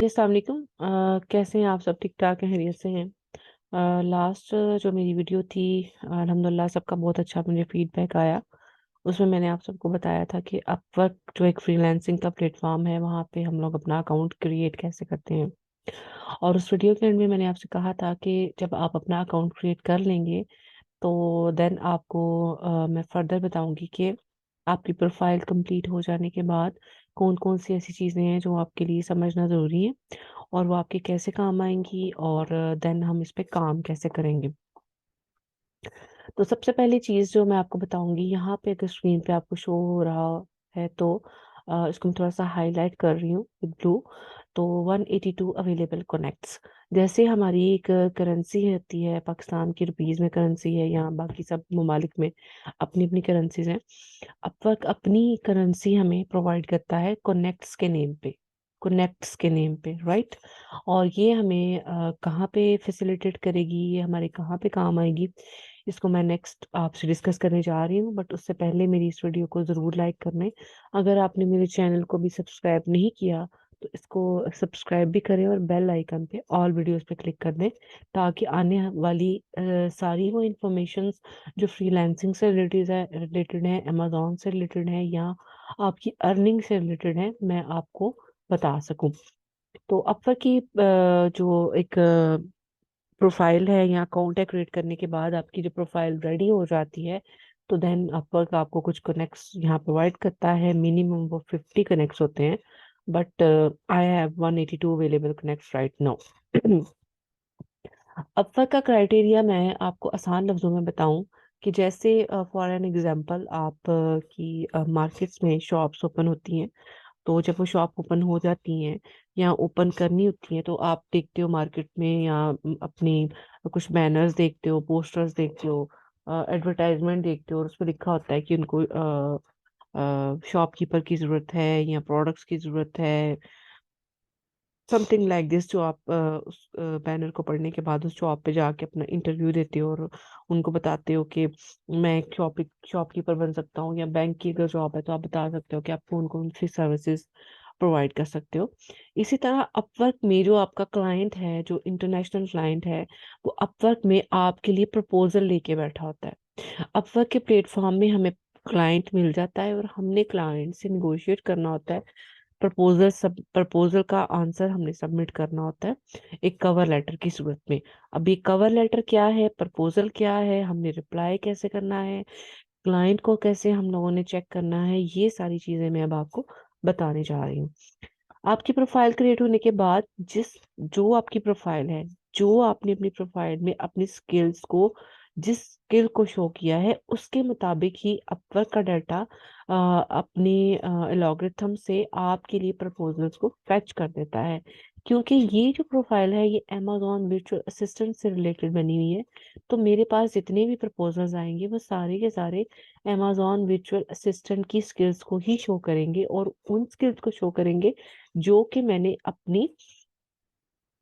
अस्सलाम वालेकुम। कैसे हैं आप? सब ठीक ठाक हैं, खैरियत से हैं? लास्ट जो मेरी वीडियो थी, अल्हम्दुलिल्लाह सबका बहुत अच्छा मुझे फीडबैक आया। उसमें मैंने आप सबको बताया था कि अपवर्क जो एक फ्रीलांसिंग का प्लेटफॉर्म है, वहाँ पे हम लोग अपना अकाउंट क्रिएट कैसे करते हैं। और उस वीडियो के एंड में मैंने आपसे कहा था कि जब आप अपना अकाउंट क्रिएट कर लेंगे तो देन आपको मैं फर्दर बताऊंगी कि आपकी प्रोफाइल कंप्लीट हो जाने के बाद कौन कौन सी ऐसी चीज़ें हैं जो आपके लिए समझना ज़रूरी है और वो आपके कैसे काम आएंगी, और देन हम इस पे काम कैसे करेंगे। तो सबसे पहली चीज़ जो मैं आपको बताऊंगी, यहाँ पे अगर स्क्रीन पे आपको शो हो रहा है तो इसको मैं थोड़ा सा हाईलाइट कर रही हूँ विद ब्लू। तो 182 अवेलेबल कनेक्ट्स, जैसे हमारी एक करेंसी होती है, पाकिस्तान की रुपीज़ में करेंसी है, यहाँ बाकी सब ममालिक में अपनी अपनी करेंसीज हैं। अपवर्क अपनी करेंसी हमें प्रोवाइड करता है कनेक्ट्स के नेम पे, राइट। और ये हमें कहाँ पे फैसिलिटेट करेगी, ये हमारे कहाँ पे काम आएगी, इसको मैं नेक्स्ट आपसे डिस्कस करने जा रही हूँ। बट उससे पहले मेरी इस वीडियो को ज़रूर लाइक कर लें। अगर आपने मेरे चैनल को भी सब्सक्राइब नहीं किया तो इसको सब्सक्राइब भी करें और बेल आइकन पे ऑल वीडियोस पे क्लिक कर दें, ताकि आने वाली सारी वो इंफॉर्मेशंस जो फ्रीलांसिंग से रिलेटेड है, अमेजोन से रिलेटेड है, या आपकी अर्निंग से रिलेटेड है, मैं आपको बता सकूं। तो अपवर की जो एक प्रोफाइल है या अकाउंट है, क्रिएट करने के बाद आपकी जो प्रोफाइल रेडी हो जाती है तो देन अपवर्क आपको कुछ कनेक्ट्स यहाँ प्रोवाइड करता है। मिनिमम वो 50 कनेक्ट्स होते हैं, but I have 182 available connects right now. Upwork का क्राइटेरिया मैं आपको आसान लफ्जों में बताऊं कि जैसे फॉर एन एग्जांपल आप की मार्केट्स में शॉप्स ओपन होती हैं। तो जब वो शॉप ओपन हो जाती हैं या ओपन करनी होती है तो आप देखते हो मार्केट में, या अपनी कुछ बैनर्स देखते हो, पोस्टर्स देखते हो, एडवर्टाइजमेंट देखते हो, और उस पर लिखा होता है कि उनको शॉपकीपर की ज़रूरत है या प्रोडक्ट्स की ज़रूरत है, समथिंग लाइक दिस। जो आप उस बैनर को पढ़ने के बाद उस शॉप पे जाके अपना इंटरव्यू देते हो और उनको बताते हो कि मैं एक शॉपकीपर बन सकता हूँ, या बैंक की अगर जॉब है तो आप बता सकते हो कि आप कौन कौन सी सर्विसेज प्रोवाइड कर सकते हो। इसी तरह अपवर्क में जो आपका क्लाइंट है, जो इंटरनेशनल क्लाइंट है, वो अपवर्क में आपके लिए प्रपोजल लेके बैठा होता है। अपवर्क के प्लेटफॉर्म में हमें क्लाइंट मिल जाता है और हमने क्लाइंट से निगोशिएट करना होता है। प्रपोजल का आंसर हमने सबमिट करना होता है एक कवर लेटर की सूरत में। अब ये कवर लेटर क्या है, प्रपोजल क्या है, हमने रिप्लाई कैसे करना है, क्लाइंट को कैसे हम लोगों ने चेक करना है, ये सारी चीजें मैं अब आपको बताने जा रही हूँ। आपकी प्रोफाइल क्रिएट होने के बाद जिस जो आपकी प्रोफाइल है, जो आपने अपनी प्रोफाइल में अपनी स्किल्स को, जिस स्किल को शो किया है उसके मुताबिक ही अपवर्क का डाटा अपनी एल्गोरिथम से आपके लिए प्रपोजल्स को फेच कर देता है। क्योंकि ये जो प्रोफाइल है ये अमेजोन वर्चुअल असिस्टेंट से रिलेटेड बनी हुई है, तो मेरे पास जितने भी प्रपोजल्स आएंगे वो सारे के सारे अमेजोन वर्चुअल असिस्टेंट की स्किल्स को ही शो करेंगे, और उन स्किल्स को शो करेंगे जो कि मैंने अपनी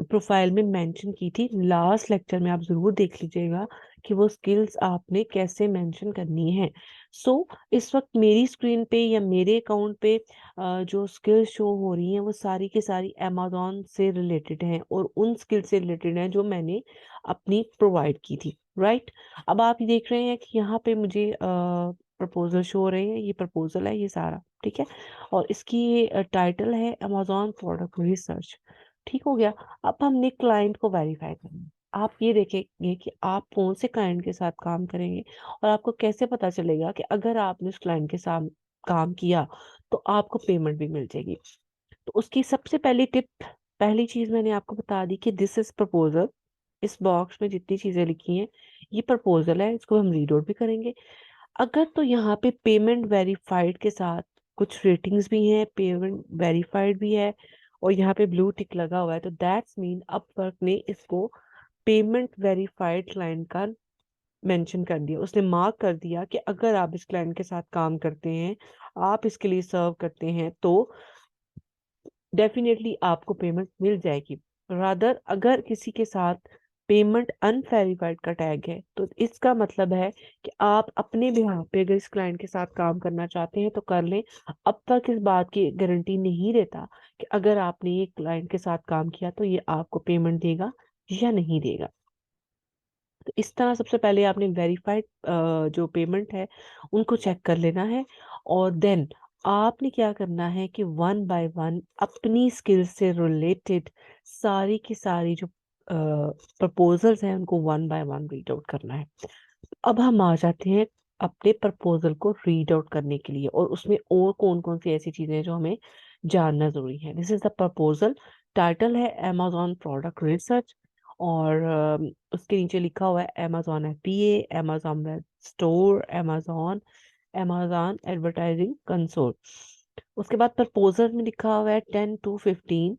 प्रोफाइल में मेंशन की थी। लास्ट लेक्चर में आप जरूर देख लीजिएगा कि वो स्किल्स आपने कैसे मेंशन करनी है। सो इस वक्त मेरी स्क्रीन पे या मेरे अकाउंट पे जो स्किल्स शो हो रही हैं वो सारी की सारी अमेजोन से रिलेटेड हैं और उन स्किल से रिलेटेड हैं जो मैंने अपनी प्रोवाइड की थी, राइट। अब आप ये देख रहे हैं कि यहाँ पे मुझे प्रपोजल शो हो रहे हैं, ये प्रपोजल है ये सारा, ठीक है। और इसकी टाइटल है अमेजोन प्रोडक्ट रिसर्च, ठीक हो गया। अब हमने क्लाइंट को वेरीफाई करना है। आप ये देखेंगे कि आप कौन से क्लाइंट के साथ काम करेंगे, और आपको कैसे पता चलेगा कि अगर आपने उस क्लाइंट के साथ काम किया तो आपको पेमेंट भी मिल जाएगी। तो उसकी सबसे पहली टिप, पहली चीज मैंने आपको बता दी कि दिस इज प्रपोजल। इस बॉक्स में जितनी चीजें लिखी हैं ये प्रपोजल है, इसको हम रीड आउट भी करेंगे। अगर तो यहाँ पे पेमेंट वेरीफाइड के साथ कुछ रेटिंग्स भी हैं, पेमेंट वेरीफाइड भी है, और यहाँ पे ब्लू टिक लगा हुआ है, तो दैट्स मीन अपवर्क ने इसको पेमेंट वेरीफाइड क्लाइंट का मेंशन कर दिया। उसने मार्क कर दिया कि अगर आप इस क्लाइंट के साथ काम करते हैं, आप इसके लिए सर्व करते हैं, तो डेफिनेटली आपको पेमेंट मिल जाएगी। रादर अगर किसी के साथ पेमेंट अनवेरिफाइड का टैग है, तो इसका मतलब है कि आप अपने बिहाफ पे अगर इस क्लाइंट के साथ काम करना चाहते हैं तो कर लें। अब तक इस बात की गारंटी नहीं देता कि अगर आपने ये क्लाइंट के साथ काम किया तो ये आपको पेमेंट देगा या नहीं देगा। तो इस तरह सबसे पहले आपने वेरीफाइड जो पेमेंट है उनको चेक कर लेना है, और देन आपने क्या करना है कि वन बाय वन अपनी स्किल्स से रिलेटेड सारी की सारी जो प्रपोजल्स हैं उनको one by one read out करना है। अब हम आ जाते हैं अपने प्रपोजल को रीड आउट करने के लिए, और उसमें और कौन कौन सी ऐसी चीजें हैं जो हमें जानना जरूरी है। This is the proposal. Title है amazon प्रोडक्ट रिसर्च, और उसके नीचे लिखा हुआ है amazon FBA, amazon web store, amazon advertising console. उसके बाद प्रपोजल में लिखा हुआ है 10 to 15।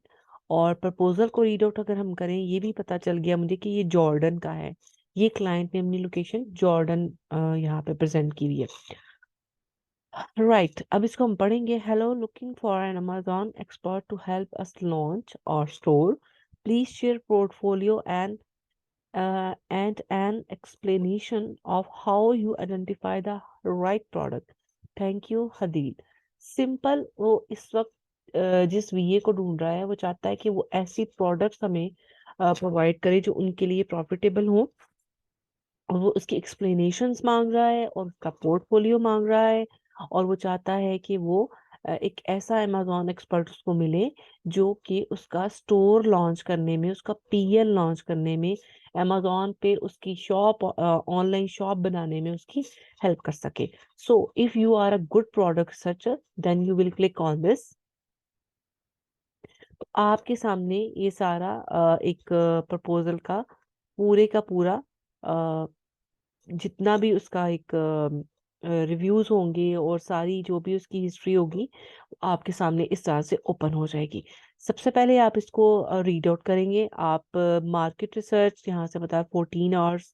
और प्रपोजल को रीड आउट अगर हम करें, ये भी पता चल गया मुझे कि ये जॉर्डन का है। ये क्लाइंट ने अपनी लोकेशन जॉर्डन यहाँ पे प्रेजेंट की हुई है। राइट, अब इसको हम पढ़ेंगे। Hello, looking for an Amazon expert to help us launch our store. Please share portfolio and an explanation of how you identify the right product. Thank you, Hadid. Simple, वो इस वक्त जिस वीए को ढूंढ रहा है वो चाहता है कि वो ऐसी प्रोडक्ट्स हमें प्रोवाइड करे जो उनके लिए प्रॉफिटेबल हो, और वो उसकी एक्सप्लेनेशंस मांग रहा है और उसका पोर्टफोलियो मांग रहा है। और वो चाहता है कि वो एक ऐसा अमेजोन एक्सपर्ट उसको मिले जो कि उसका स्टोर लॉन्च करने में, उसका पीएल लॉन्च करने में, अमेजोन पे उसकी शॉप, ऑनलाइन शॉप बनाने में उसकी हेल्प कर सके। So if you are a good product researcher then you will click on this. आपके सामने ये सारा एक प्रपोजल का पूरे का पूरा जितना भी उसका एक रिव्यूज होंगे और सारी जो भी उसकी हिस्ट्री होगी आपके सामने इस तरह से ओपन हो जाएगी। सबसे पहले आप इसको रीड आउट करेंगे। आप मार्केट रिसर्च यहाँ से बता 14 आवर्स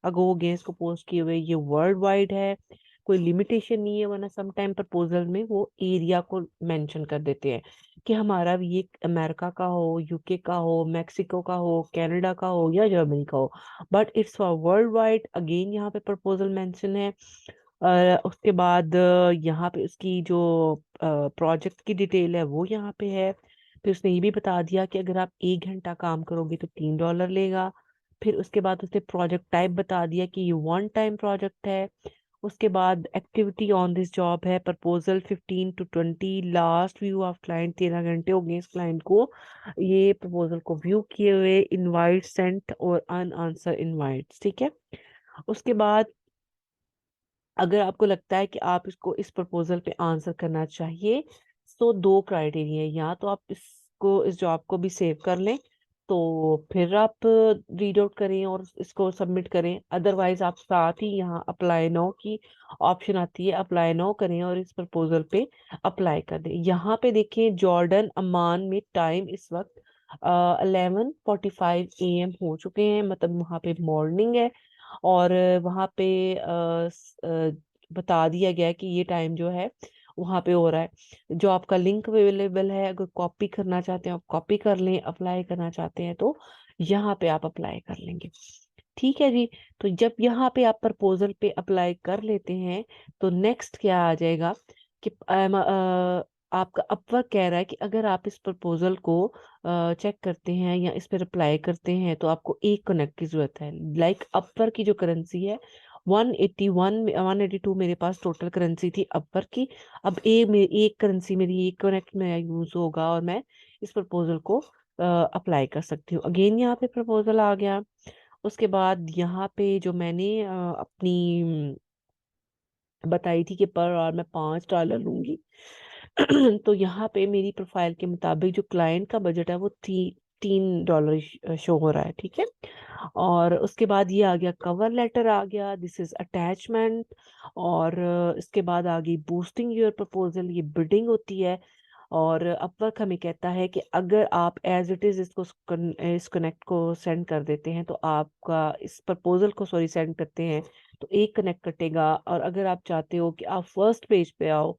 अगो गए इसको पोस्ट किए हुए, ये वर्ल्ड वाइड है, कोई लिमिटेशन नहीं है। वरना सम टाइम प्रपोजल में वो एरिया को मेंशन कर देते हैं कि हमारा भी ये अमेरिका का हो, यूके का हो, मेक्सिको का हो, कनाडा का हो या जर्मनी का हो, but it's for world wide. Again यहाँ पे प्रपोजल मेंशन है। उसके बाद यहाँ पे उसकी जो प्रोजेक्ट की डिटेल है वो यहाँ पे है। फिर उसने ये भी बता दिया कि अगर आप 1 घंटा काम करोगे तो $3 लेगा। फिर उसके बाद उसने प्रोजेक्ट टाइप बता दिया कि ये वन टाइम प्रोजेक्ट है। उसके बाद एक्टिविटी ऑन दिस जॉब है proposal 15 to 20, last view of client, 13 घंटे हो गए इस क्लाइंट को ये प्रपोजल को व्यू किए हुए, इनवाइट सेंट और अनआंसर इनवाइट्स। ठीक है। उसके बाद अगर आपको लगता है कि आप इसको इस प्रपोजल पे आंसर करना चाहिए, तो दो क्राइटेरिया है, या तो आप इसको इस जॉब को भी सेव कर लें तो फिर आप रीड आउट करें और इसको सबमिट करें। अदरवाइज आप साथ ही यहाँ अप्लाई नो की ऑप्शन आती है, अप्लाई नो करें और इस प्रपोजल पे अप्लाई कर दें। यहाँ पे देखें जॉर्डन अमान में टाइम इस वक्त 11:45 AM हो चुके हैं, मतलब वहाँ पे मॉर्निंग है। और वहाँ पे बता दिया गया है कि ये टाइम जो है वहाँ पे हो रहा है। जो आपका लिंक अवेलेबल है, अगर कॉपी करना चाहते हैं आप कॉपी कर लें, अप्लाई करना चाहते हैं तो यहाँ पे आप अप्लाई कर लेंगे। ठीक है जी। तो जब यहाँ पे आप प्रपोजल पे अप्लाई कर लेते हैं तो नेक्स्ट क्या आ जाएगा कि आपका अपवर्क कह रहा है कि अगर आप इस प्रपोजल को चेक करते हैं या इस पर अप्लाई करते हैं तो आपको एक कनेक्ट की जरूरत है। लाइक अपवर्क की जो करेंसी है 182 मेरे पास टोटल करेंसी थी अपवर्क की। अब एक करेंसी मेरी एक कनेक्ट में यूज होगा और मैं इस प्रपोजल को अप्लाई कर सकती हूँ। अगेन यहाँ पे प्रपोजल आ गया। उसके बाद यहाँ पे जो मैंने अपनी बताई थी कि पर आवर मैं $5 लूंगी तो यहाँ पे मेरी प्रोफाइल के मुताबिक जो क्लाइंट का बजट है वो $3 शो हो रहा है। ठीक है। और उसके बाद ये आ गया कवर लेटर आ गया, दिस इज अटैचमेंट। और इसके बाद आ गई बूस्टिंग योर प्रपोजल, ये बिडिंग होती है। और अपवर्क हमें कहता है कि अगर आप एज इट इज इसको इस कनेक्ट को सेंड कर देते हैं तो आपका इस प्रपोजल को सॉरी सेंड करते हैं तो एक कनेक्ट कटेगा। और अगर आप चाहते हो कि आप फर्स्ट पेज पे आओ,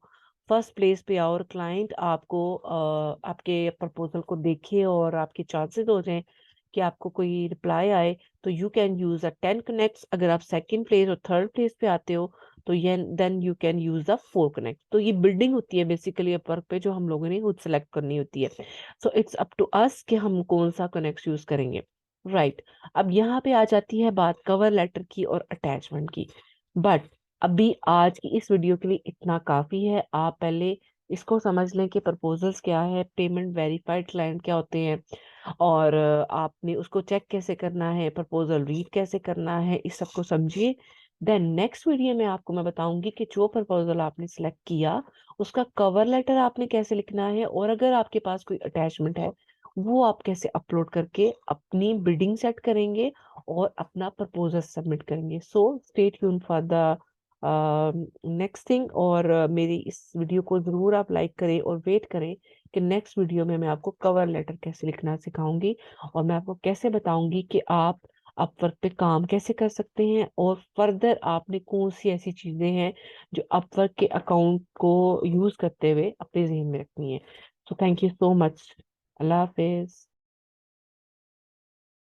फर्स्ट प्लेस पे आओ और क्लाइंट आपको आपके प्रपोजल को देखे और आपके चांसेस हो जाएं कि आपको कोई रिप्लाई आए, तो you can use a 10 connects. अगर आप सेकंड प्लेस और थर्ड प्लेस पे आते हो तो ये then you can use the 4 connect. तो ये बिल्डिंग होती है बेसिकली अपवर्क पे, जो हम लोगों ने खुद सेलेक्ट करनी होती है। So it's up to us कि हम कौन सा कनेक्ट यूज करेंगे, राइट। अब यहाँ पे आ जाती है बात कवर लेटर की और अटैचमेंट की। बट अभी आज की इस वीडियो के लिए इतना काफी है। आप पहले इसको समझ लें कि प्रपोजल्स क्या है, पेमेंट वेरीफाइड क्लाइंट क्या होते हैं, और आपने उसको चेक कैसे करना है, प्रपोजल रीड कैसे करना है, इस सब को समझिए। देन नेक्स्ट वीडियो में आपको मैं बताऊंगी कि जो प्रपोजल आपने सिलेक्ट किया उसका कवर लेटर आपने कैसे लिखना है, और अगर आपके पास कोई अटैचमेंट है वो आप कैसे अपलोड करके अपनी बिडिंग सेट करेंगे और अपना प्रपोजल सबमिट करेंगे। So stay tune for the next thing. और मेरी इस वीडियो को जरूर आप लाइक करें और वेट करें कि नेक्स्ट वीडियो में मैं आपको कवर लेटर कैसे लिखना सिखाऊंगी, और मैं आपको कैसे बताऊंगी कि आप अपवर्क पे काम कैसे कर सकते हैं, और फर्दर आपने कौन सी ऐसी चीजें हैं जो अपवर्क के अकाउंट को यूज करते हुए अपने जहन में रखनी है। So thank you so much. Allah Hafiz.